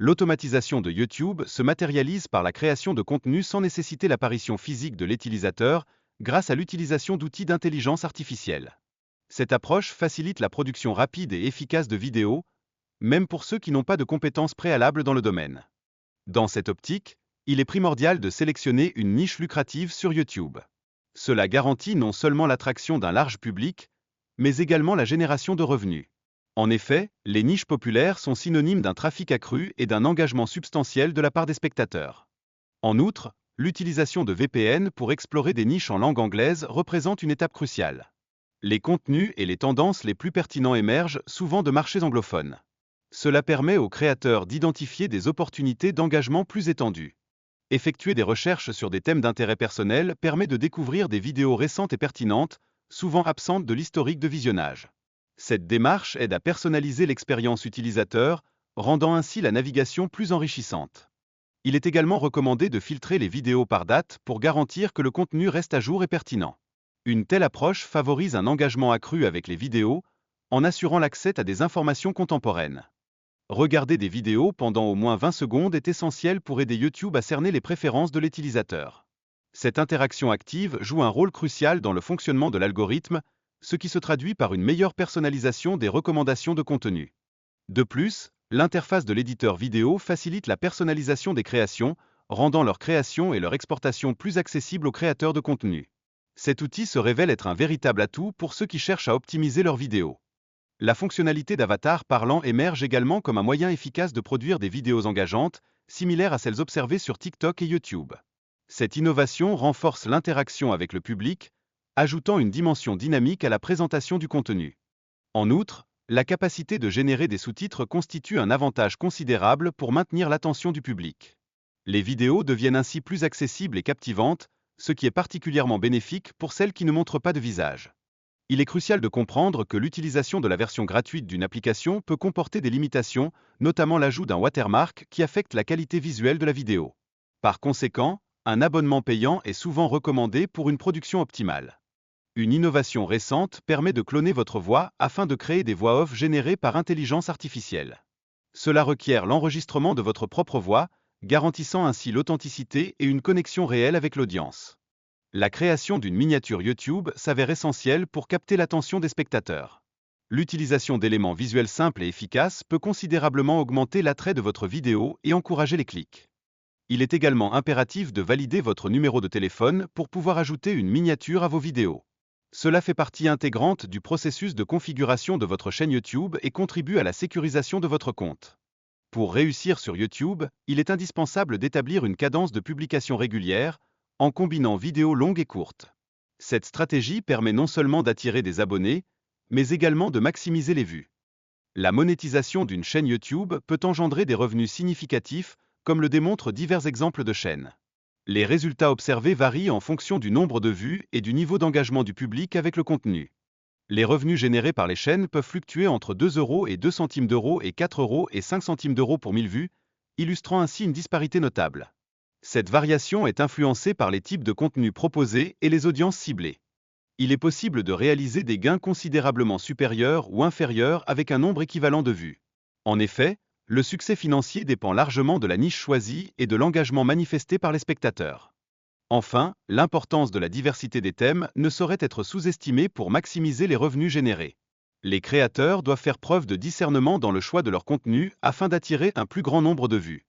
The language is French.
l'automatisation de YouTube se matérialise par la création de contenu sans nécessiter l'apparition physique de l'utilisateur, grâce à l'utilisation d'outils d'intelligence artificielle. Cette approche facilite la production rapide et efficace de vidéos, même pour ceux qui n'ont pas de compétences préalables dans le domaine. Dans cette optique, il est primordial de sélectionner une niche lucrative sur YouTube. Cela garantit non seulement l'attraction d'un large public, mais également la génération de revenus. En effet, les niches populaires sont synonymes d'un trafic accru et d'un engagement substantiel de la part des spectateurs. En outre, l'utilisation de VPN pour explorer des niches en langue anglaise représente une étape cruciale. Les contenus et les tendances les plus pertinents émergent souvent de marchés anglophones. Cela permet aux créateurs d'identifier des opportunités d'engagement plus étendues. Effectuer des recherches sur des thèmes d'intérêt personnel permet de découvrir des vidéos récentes et pertinentes, souvent absentes de l'historique de visionnage. Cette démarche aide à personnaliser l'expérience utilisateur, rendant ainsi la navigation plus enrichissante. Il est également recommandé de filtrer les vidéos par date pour garantir que le contenu reste à jour et pertinent. Une telle approche favorise un engagement accru avec les vidéos, en assurant l'accès à des informations contemporaines. Regarder des vidéos pendant au moins 20 secondes est essentiel pour aider YouTube à cerner les préférences de l'utilisateur. Cette interaction active joue un rôle crucial dans le fonctionnement de l'algorithme, ce qui se traduit par une meilleure personnalisation des recommandations de contenu. De plus, l'interface de l'éditeur vidéo facilite la personnalisation des créations, rendant leur création et leur exportation plus accessibles aux créateurs de contenu. Cet outil se révèle être un véritable atout pour ceux qui cherchent à optimiser leurs vidéos. La fonctionnalité d'avatar parlant émerge également comme un moyen efficace de produire des vidéos engageantes, similaires à celles observées sur TikTok et YouTube. Cette innovation renforce l'interaction avec le public, ajoutant une dimension dynamique à la présentation du contenu. En outre, la capacité de générer des sous-titres constitue un avantage considérable pour maintenir l'attention du public. Les vidéos deviennent ainsi plus accessibles et captivantes, ce qui est particulièrement bénéfique pour celles qui ne montrent pas de visage. Il est crucial de comprendre que l'utilisation de la version gratuite d'une application peut comporter des limitations, notamment l'ajout d'un watermark qui affecte la qualité visuelle de la vidéo. Par conséquent, un abonnement payant est souvent recommandé pour une production optimale. Une innovation récente permet de cloner votre voix afin de créer des voix off générées par intelligence artificielle. Cela requiert l'enregistrement de votre propre voix, garantissant ainsi l'authenticité et une connexion réelle avec l'audience. La création d'une miniature YouTube s'avère essentielle pour capter l'attention des spectateurs. L'utilisation d'éléments visuels simples et efficaces peut considérablement augmenter l'attrait de votre vidéo et encourager les clics. Il est également impératif de valider votre numéro de téléphone pour pouvoir ajouter une miniature à vos vidéos. Cela fait partie intégrante du processus de configuration de votre chaîne YouTube et contribue à la sécurisation de votre compte. Pour réussir sur YouTube, il est indispensable d'établir une cadence de publication régulière, en combinant vidéos longues et courtes. Cette stratégie permet non seulement d'attirer des abonnés, mais également de maximiser les vues. La monétisation d'une chaîne YouTube peut engendrer des revenus significatifs, comme le démontrent divers exemples de chaînes. Les résultats observés varient en fonction du nombre de vues et du niveau d'engagement du public avec le contenu. Les revenus générés par les chaînes peuvent fluctuer entre 2 € et 2 centimes d'euros et 4 € et 5 centimes d'euros pour 1000 vues, illustrant ainsi une disparité notable. Cette variation est influencée par les types de contenus proposés et les audiences ciblées. Il est possible de réaliser des gains considérablement supérieurs ou inférieurs avec un nombre équivalent de vues. En effet, le succès financier dépend largement de la niche choisie et de l'engagement manifesté par les spectateurs. Enfin, l'importance de la diversité des thèmes ne saurait être sous-estimée pour maximiser les revenus générés. Les créateurs doivent faire preuve de discernement dans le choix de leur contenu afin d'attirer un plus grand nombre de vues.